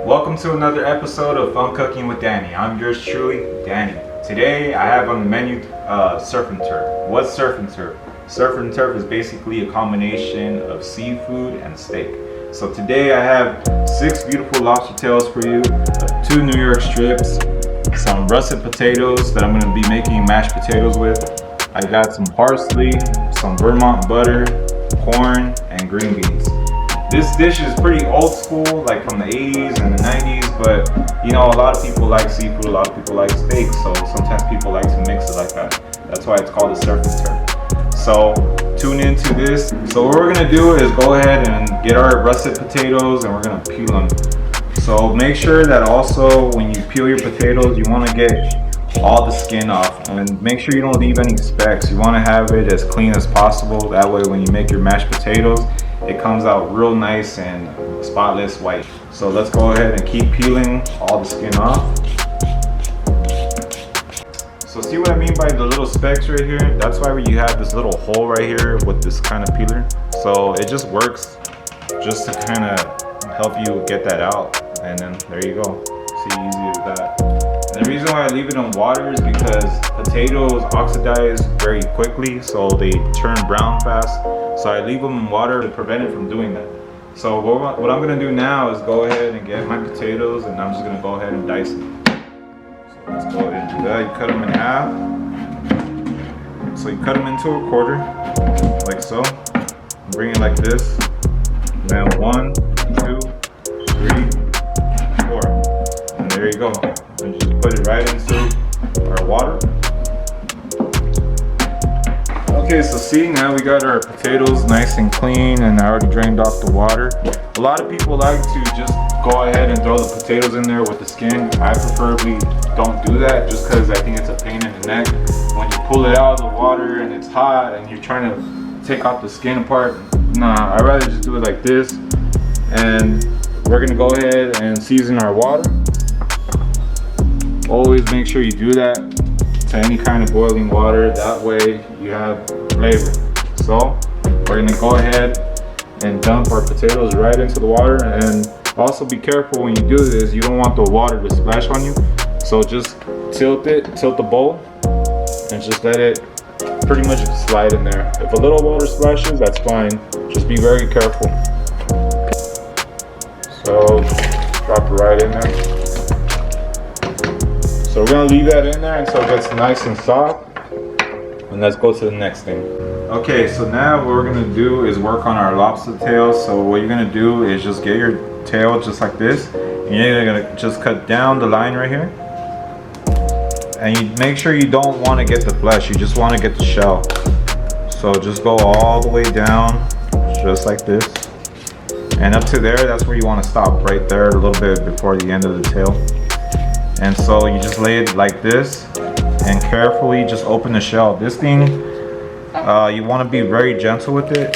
Welcome to another episode of Fun Cooking with Danny. I'm yours truly, Danny. Today I have on the menu surf and turf. What's surf and turf? Surf and turf is basically a combination of seafood and steak. So today I have 6 beautiful lobster tails for you, 2 New York strips, some russet potatoes that I'm going to be making mashed potatoes with. I got some parsley, some Vermont butter, corn, and green beans. This dish is pretty old school, like from the 80s and the 90s, but you know, a lot of people like seafood, a lot of people like steak, so sometimes people like to mix it like that. That's why it's called a surf and turf. So tune into this. So what we're gonna do is go ahead and get our russet potatoes and we're gonna peel them. So make sure that also when you peel your potatoes, you wanna get all the skin off and make sure you don't leave any specks. You wanna have it as clean as possible. That way when you make your mashed potatoes, it comes out real nice and spotless white. So let's go ahead and keep peeling all the skin off. So see what I mean by the little specks right here? That's why you have this little hole right here with this kind of peeler. So it just works just to kind of help you get that out. And then there you go. See, easy as that. And the reason why I leave it in water is because potatoes oxidize very quickly, so they turn brown fast. So I leave them in water to prevent it from doing that. So what I'm gonna do now is go ahead and get my potatoes and I'm just gonna go ahead and dice them. So let's go ahead and do that. You cut them in half. So you cut them into a quarter, like so. Bring it like this. And then 1, 2, 3, 4. And there you go. And just put it right into our water. Okay, so see, now we got our potatoes nice and clean and I already drained off the water. A lot of people like to just go ahead and throw the potatoes in there with the skin. I preferably don't do that just because I think it's a pain in the neck. When you pull it out of the water and it's hot and you're trying to take off the skin apart, nah, I'd rather just do it like this. And we're gonna go ahead and season our water. Always make sure you do that to any kind of boiling water, that way you have flavor. So we're gonna go ahead and dump our potatoes right into the water, and also be careful when you do this, you don't want the water to splash on you. So just tilt the bowl and just let it pretty much slide in there. If a little water splashes, that's fine. Just be very careful. So drop it right in there. So we're gonna leave that in there until it gets nice and soft. And let's go to the next thing. Okay, so now what we're gonna do is work on our lobster tail. So what you're gonna do is just get your tail just like this. And you're gonna just cut down the line right here. And you make sure you don't wanna get the flesh, you just wanna get the shell. So just go all the way down, just like this. And up to there, that's where you wanna stop, right there, a little bit before the end of the tail. And so you just lay it like this and carefully just open the shell. This thing, you want to be very gentle with it.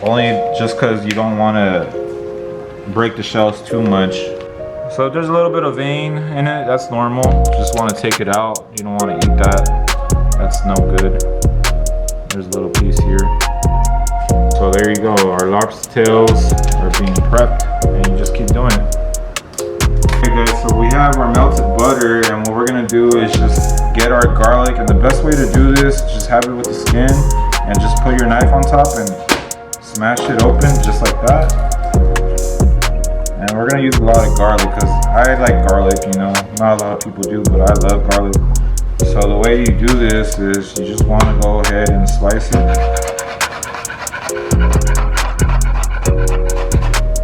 Only just because you don't want to break the shells too much. So if there's a little bit of vein in it, that's normal. Just want to take it out. You don't want to eat that. That's no good. There's a little piece here. So there you go. Our lobster tails are being prepped and you just keep doing it. Okay guys, so we have our melted butter and what we're gonna do is just get our garlic, and the best way to do this is just have it with the skin and just put your knife on top and smash it open just like that. And we're gonna use a lot of garlic because I like garlic, you know, not a lot of people do, but I love garlic. So the way you do this is you just want to go ahead and slice it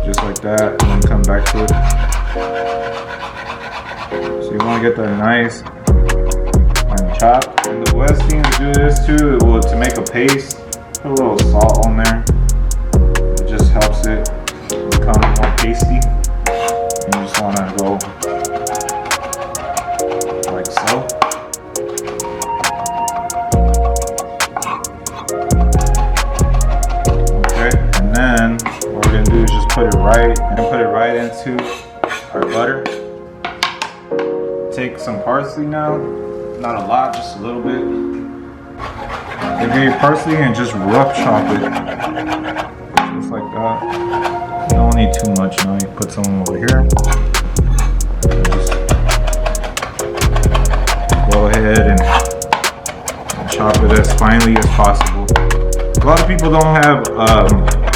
just like that and then come back to it. So you want to get that nice and chopped. And the best thing to do this too, to make a paste, put a little salt on there. It just helps it become more pasty. And you just want to go like so. Okay, and then what we're gonna do is just put it right into our butter. Take some parsley now, not a lot, just a little bit. Take your parsley and just rough chop it, just like that. You don't need too much now. You put some over here. Just go ahead and chop it as finely as possible. A lot of people don't have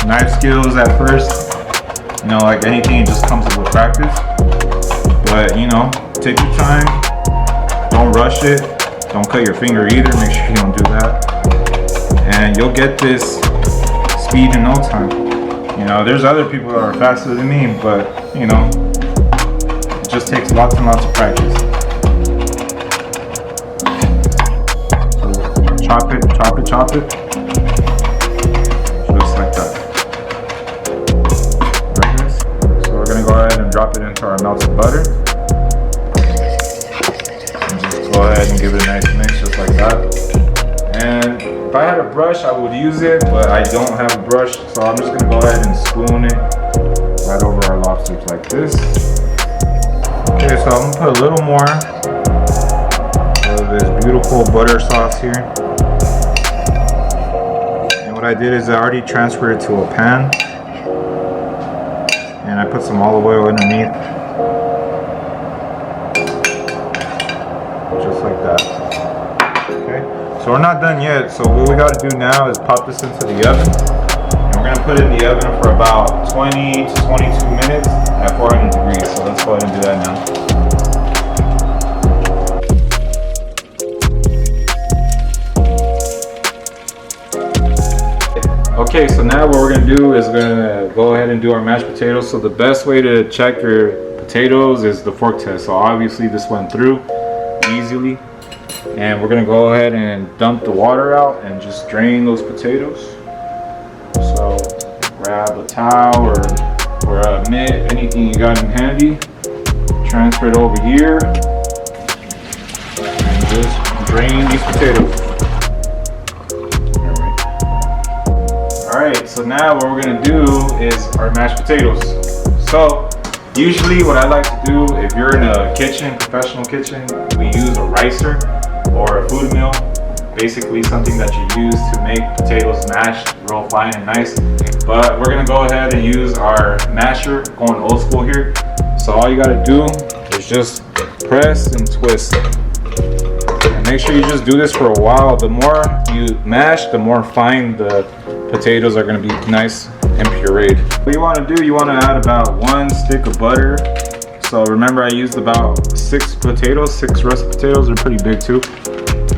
knife skills at first. You know, like anything, it just comes with practice. But you know, take your time. Don't rush it. Don't cut your finger either. Make sure you don't do that. And you'll get this speed in no time. You know, there's other people that are faster than me, but you know, it just takes lots and lots of practice. So chop it, chop it, chop it. Just like that. Like this. So we're gonna go ahead and drop it into our melted butter. And just go ahead and give it a nice mix just like that. And if I had a brush, I would use it, but I don't have a brush, so I'm just gonna go ahead and spoon it right over our lobsters like this. Okay, so I'm gonna put a little more of this beautiful butter sauce here. And what I did is I already transferred it to a pan, and I put some olive oil underneath, just like that. So we're not done yet, so what we got to do now is pop this into the oven. And we're going to put it in the oven for about 20 to 22 minutes at 400 degrees. So let's go ahead and do that now. Okay, so now what we're going to do is we're going to go ahead and do our mashed potatoes. So the best way to check your potatoes is the fork test. So obviously this went through easily. And we're gonna go ahead and dump the water out and just drain those potatoes. So grab a towel or a mitt, anything you got in handy. Transfer it over here and just drain these potatoes. Alright, so now what we're gonna do is our mashed potatoes. So usually what I like to do, if you're in a kitchen, professional kitchen, we use a ricer or a food mill, basically something that you use to make potatoes mashed real fine and nice. But we're gonna go ahead and use our masher, going old school here. So all you gotta do is just press and twist. And make sure you just do this for a while. The more you mash, the more fine the potatoes are gonna be nice and pureed. What you wanna do, you wanna add about 1 stick of butter. So remember I used about 6 potatoes, 6 russet potatoes, they're pretty big too.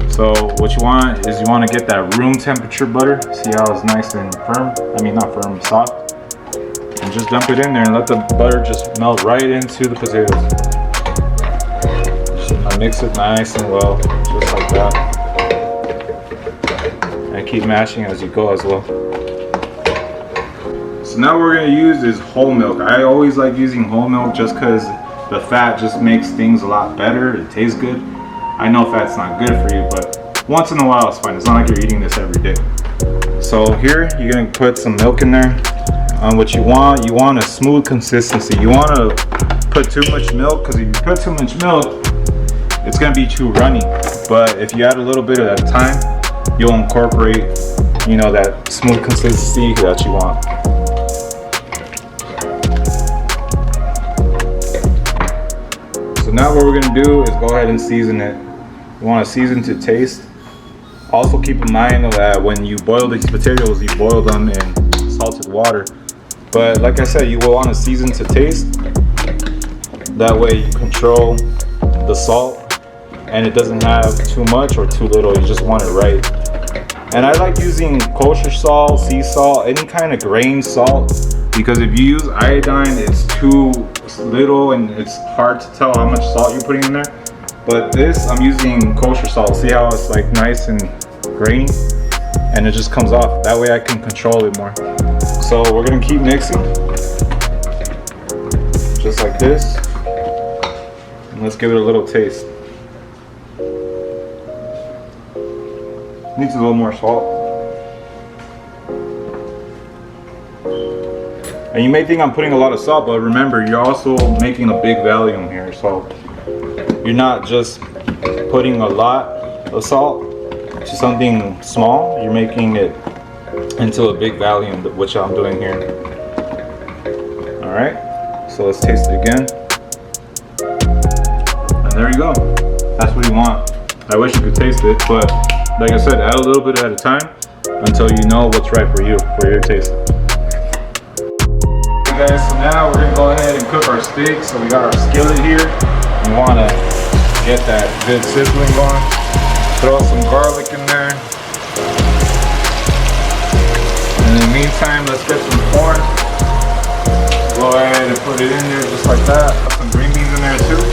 So what you want is you want to get that room temperature butter. See how it's nice and firm? I mean not firm, soft. And just dump it in there and let the butter just melt right into the potatoes. Just mix it nice and well, just like that. And keep mashing as you go as well. So now what we're going to use is whole milk. I always like using whole milk just because the fat just makes things a lot better. It tastes good. I know fat's not good for you, but once in a while it's fine. It's not like you're eating this every day. So here you're gonna put some milk in there. What you want a smooth consistency. You want to put too much milk, because if you put too much milk, it's gonna be too runny. But if you add a little bit at a time, you'll incorporate, you know, that smooth consistency that you want. Now what we're going to do is go ahead and season it. You want to season to taste. Also keep in mind that when you boil these potatoes, you boil them in salted water. But like I said, you will want to season to taste. That way you control the salt and it doesn't have too much or too little. You just want it right. And I like using kosher salt, sea salt, any kind of grain salt, because if you use iodine, it's too little and it's hard to tell how much salt you're putting in there. But this, I'm using kosher salt. See how it's like nice and grainy, and it just comes off. That way I can control it more. So we're gonna keep mixing just like this, and let's give it a little taste. Needs a little more salt. And you may think I'm putting a lot of salt, but remember, you're also making a big volume here. So you're not just putting a lot of salt to something small. You're making it into a big volume, which I'm doing here. Alright, so let's taste it again. And there you go. That's what you want. I wish you could taste it, but like I said, add a little bit at a time until you know what's right for you, for your taste. Okay guys, so now we're gonna go ahead and cook our steak. So we got our skillet here. We wanna get that good sizzling going. Throw some garlic in there. In the meantime, let's get some corn. Go ahead and put it in there just like that. Put some green beans in there too.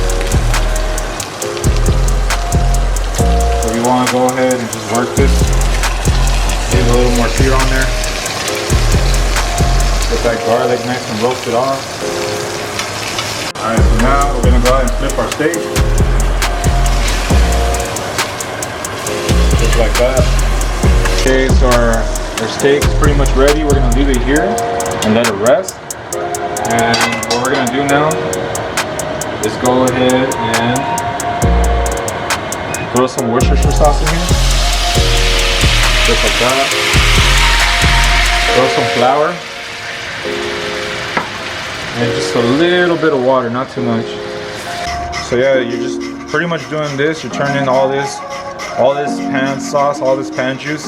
So you want to go ahead and just work this. Give a little more sear on there. Get that garlic nice and roasted off. Alright, so now we're going to go ahead and flip our steak. Just like that. Okay, so our steak's pretty much ready. We're going to leave it here and let it rest. And what we're going to do now is go ahead and throw some Worcestershire sauce in here. Just like that. Throw some flour. And just a little bit of water, not too much. So yeah, you're just pretty much doing this. You're turning all this pan sauce, all this pan juice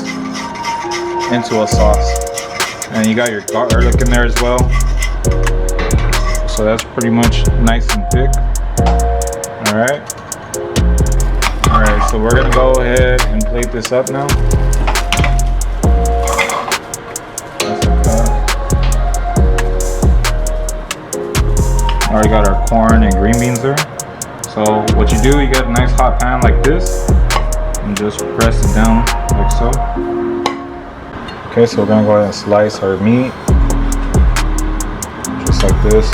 into a sauce. And you got your garlic in there as well. So that's pretty much nice and thick. Alright. Alright, so we're gonna go ahead and plate this up now. Just like that. Already got our corn and green beans there. So what you do, you get a nice hot pan like this and just press it down like so. Okay, so we're gonna go ahead and slice our meat just like this.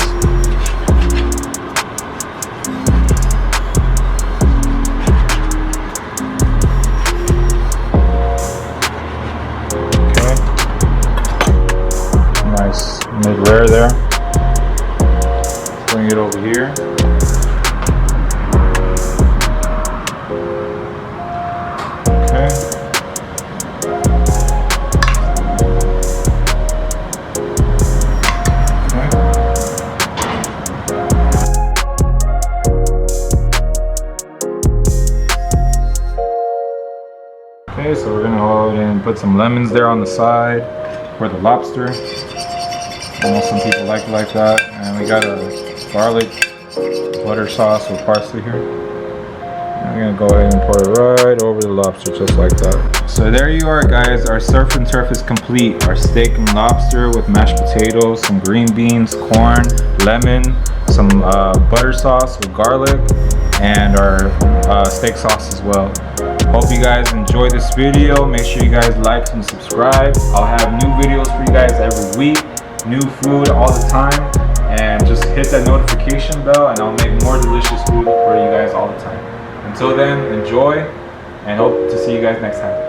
Okay, nice mid-rare there. Bring it over here. Okay, so we're gonna go ahead and put some lemons there on the side for the lobster. I know some people like it like that. And we got a garlic butter sauce with parsley here. And we're gonna go ahead and pour it right over the lobster just like that. So there you are guys, our surf and turf is complete. Our steak and lobster with mashed potatoes, some green beans, corn, lemon, some butter sauce with garlic, and our steak sauce as well. Hope you guys enjoyed this video. Make sure you guys like and subscribe. I'll have new videos for you guys every week, new food all the time, and just hit that notification bell and I'll make more delicious food for you guys all the time. Until then, enjoy and hope to see you guys next time.